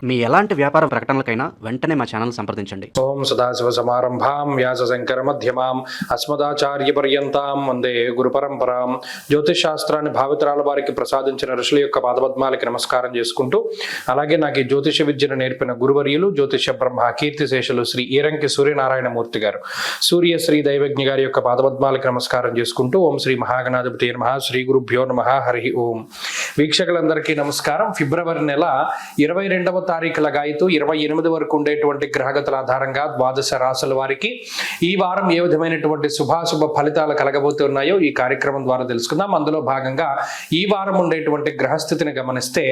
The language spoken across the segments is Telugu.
మీ ఎలాంటి వ్యాపార ప్రకటనలకైనా వెంటనే మా ఛానల్ సంప్రదించండి. ఓం సదాశివ సమారంభాం వ్యాస శంకర మధ్యమాం అస్మదాచార్య పర్యంతాం వందే గురు పరంపరాం. జ్యోతిష్ శాస్త్రాన్ని భావితరాల వారికి ప్రసాదించిన ఋషుల యొక్క పాదపద్మాలకి నమస్కారం చేసుకుంటూ, అలాగే నాకు ఈ జ్యోతిష విద్యను నేర్పిన గురువర్యులు జ్యోతిష బ్రహ్మ కీర్తిశేషులు శ్రీ ఈరంకి సూర్యనారాయణమూర్తి గారు, సూర్యశ్రీ దైవజ్ఞ గారి యొక్క పాదపద్మాలకి నమస్కారం చేసుకుంటూ, ఓం శ్రీ మహాగణాధిపతి నమః, శ్రీ గురుభ్యో నమః, హరి ఓం. వీక్షకులందరికీ నమస్కారం. ఫిబ్రవరి నెల 22వ తారీఖు లగాయితూ 28 వరకు ఉండేటువంటి గ్రహగతుల ఆధారంగా ద్వాదశ రాశుల వారికి ఈ వారం ఏ విధమైనటువంటి శుభాశుభ ఫలితాలు కలగబోతున్నాయో ఈ కార్యక్రమం ద్వారా తెలుసుకుందాం. అందులో భాగంగా ఈ వారం ఉండేటువంటి గ్రహస్థితిని గమనిస్తే,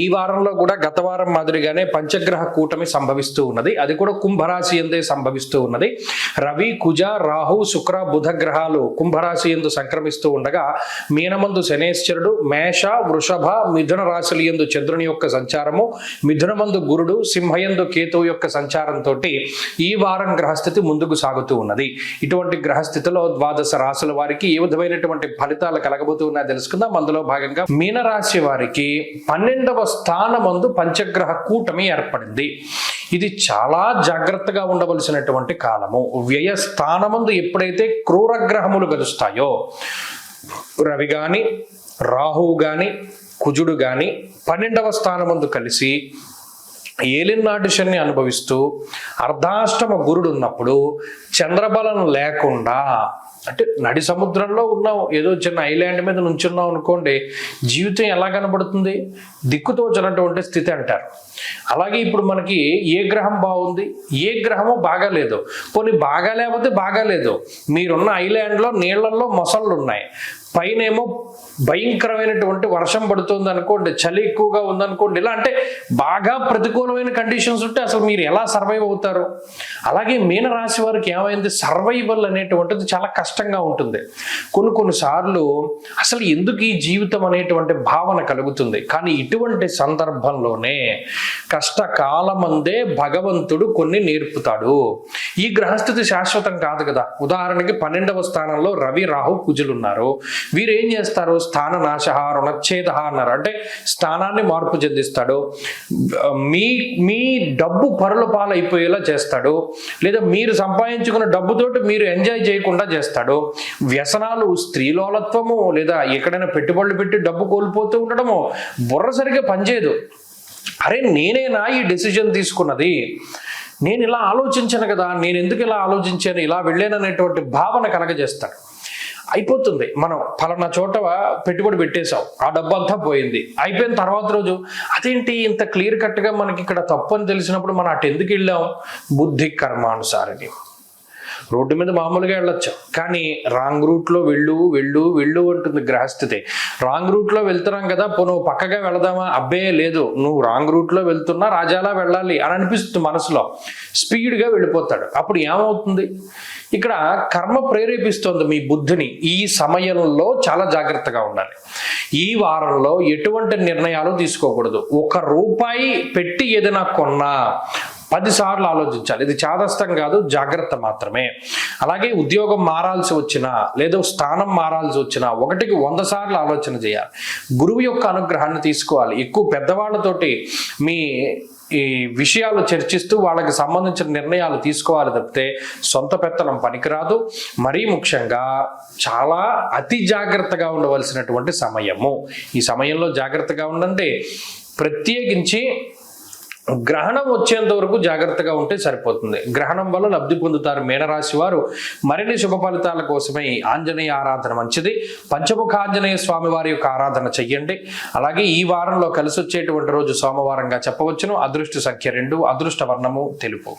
ఈ వారంలో కూడా గత వారం మాదిరిగానే పంచగ్రహ కూటమి సంభవిస్తూ ఉన్నది. అది కూడా కుంభరాశి ఎందే సంభవిస్తూ ఉన్నది. రవి, కుజ, రాహు, శుక్ర, బుధ గ్రహాలు కుంభరాశి ఎందు సంక్రమిస్తూ ఉండగా, మీనమందు శనేశ్వరుడు, మేష, వృషభ, మిథున రాశుల యందు చంద్రుని యొక్క సంచారము, మిథునమందు గురుడు, సింహయందు కేతువు యొక్క సంచారంతో ఈ వారం గ్రహస్థితి ముందుకు సాగుతూ ఉన్నది. ఇటువంటి గ్రహస్థితిలో ద్వాదశ రాశుల వారికి ఏ విధమైనటువంటి ఫలితాలు కలగబోతూ ఉన్నాయో తెలుసుకుందాం. అందులో భాగంగా మీనరాశి వారికి 12వ స్థానమందు పంచగ్రహ కూటమి ఏర్పడింది. ఇది చాలా జాగ్రత్తగా ఉండవలసినటువంటి కాలము. వ్యయ స్థానమందు ఎప్పుడైతే క్రూరగ్రహములు గెలుస్తాయో, రవి గాని, రాహువు గాని, కుజుడు గాని 12వ స్థానమందు కలిసి ఏలినాటి శని అనుభవిస్తూ అర్ధాష్టమ గురుడు ఉన్నప్పుడు చంద్రబలం లేకుండా, అంటే నడి సముద్రంలో ఉన్నాం, ఏదో చిన్న ఐలాండ్ మీద నుంచున్నాం అనుకోండి, జీవితం ఎలా కనబడుతుంది? దిక్కుతోచనటువంటి స్థితి అంటారు. అలాగే ఇప్పుడు మనకి ఏ గ్రహం బాగుంది, ఏ గ్రహము బాగాలేదు. పోనీ బాగా లేకపోతే బాగాలేదు, మీరున్న ఐలాండ్లో నీళ్లలో మొసళ్ళు ఉన్నాయి, పైనేమో భయంకరమైనటువంటి వర్షం పడుతుంది అనుకోండి, చలి ఎక్కువగా ఉందనుకోండి, ఇలా అంటే బాగా ప్రతికూలమైన కండిషన్స్ ఉంటే అసలు మీరు ఎలా సర్వైవ్ అవుతారు? అలాగే మీనరాశి వారికి ఏమైంది, సర్వైవల్ అనేటువంటిది చాలా కష్టంగా ఉంటుంది. కొన్నిసార్లు అసలు ఎందుకు ఈ జీవితం అనేటువంటి భావన కలుగుతుంది. కానీ ఇటువంటి సందర్భంలోనే కష్టకాలమందే భగవంతుడు కొన్ని నేర్పుతాడు. ఈ గ్రహస్థితి శాశ్వతం కాదు కదా. ఉదాహరణకి 12వ స్థానంలో రవి, రాహు, కుజులు ఉన్నారు. వీరు ఏం చేస్తారు? స్థాన నాశ, రుణచ్ఛేద అన్నారు. అంటే స్థానాన్ని మార్పు చెందిస్తాడు, మీ డబ్బు పరుల పాలైపోయేలా చేస్తాడు, లేదా మీరు సంపాదించుకున్న డబ్బుతోటి మీరు ఎంజాయ్ చేయకుండా చేస్తాడు. వ్యసనాలు, స్త్రీలోలత్వము, లేదా ఎక్కడైనా పెట్టుబడులు పెట్టి డబ్బు కోల్పోతూ ఉండడము, బుర్ర సరిగ్గా పనిచేయదు. అరే నేనేనా ఈ డెసిజన్ తీసుకున్నది, నేను ఇలా ఆలోచించాను కదా, నేను ఎందుకు ఇలా ఆలోచించాను, ఇలా వెళ్ళాననేటువంటి భావన కలగజేస్తాడు. అయిపోతుంది, మనం ఫలానా చోట పెట్టుబడి పెట్టేశాం, ఆ డబ్బు అంతా పోయింది. అయిపోయిన తర్వాత రోజు అదేంటి ఇంత క్లియర్ కట్గా మనకి ఇక్కడ తప్పు అని తెలిసినప్పుడు మనం అటు ఎందుకు వెళ్ళాం? బుద్ధి కర్మానుసారిని. రోడ్డు మీద మామూలుగా వెళ్ళొచ్చు, కానీ రాంగ్ రూట్లో వెళ్ళు వెళ్ళు వెళ్ళు అంటుంది గ్రహస్థితి. రాంగ్ రూట్లో వెళ్తున్నాం కదా, నువ్వు పక్కగా వెళదామా? అబ్బే లేదు, నువ్వు రాంగ్ రూట్లో వెళ్తున్నా, రాజాలా వెళ్ళాలి అని అనిపిస్తుంది మనసులో. స్పీడ్గా వెళ్ళిపోతాడు. అప్పుడు ఏమవుతుంది? ఇక్కడ కర్మ ప్రేరేపిస్తోంది మీ బుద్ధిని. ఈ సమయంలో చాలా జాగ్రత్తగా ఉండాలి. ఈ వారంలో ఎటువంటి నిర్ణయాలు తీసుకోకూడదు. ₹1 పెట్టి ఏదైనా కొన్నా 10 సార్లు ఆలోచించాలి. ఇది చాదస్తం కాదు, జాగ్రత్త మాత్రమే. అలాగే ఉద్యోగం మారాల్సి వచ్చినా, లేదా స్థానం మారాల్సి వచ్చినా 1కి 100 సార్లు ఆలోచన చేయాలి. గురువు యొక్క అనుగ్రహాన్ని తీసుకోవాలి. ఎక్కువ పెద్దవాళ్ళతోటి మీ ఈ విషయాలు చర్చిస్తూ వాళ్ళకి సంబంధించిన నిర్ణయాలు తీసుకోవాలి తప్పితే సొంత పెత్తనం పనికిరాదు. మరీ ముఖ్యంగా చాలా అతి జాగ్రత్తగా ఉండవలసినటువంటి సమయము. ఈ సమయంలో జాగ్రత్తగా ఉండండి. ప్రత్యేకించి గ్రహణం వచ్చేంత వరకు జాగ్రత్తగా ఉంటే సరిపోతుంది. గ్రహణం వల్ల లబ్ధి పొందుతారు మీనరాశి వారు. మరిన్ని శుభ ఫలితాల కోసమే ఆంజనేయ ఆరాధన మంచిది. పంచముఖ ఆంజనేయ స్వామి వారి యొక్క ఆరాధన చెయ్యండి. అలాగే ఈ వారంలో కలిసి వచ్చేటువంటి రోజు సోమవారంగా చెప్పవచ్చును. అదృష్ట సంఖ్య 2, అదృష్ట వర్ణము తెలుపు.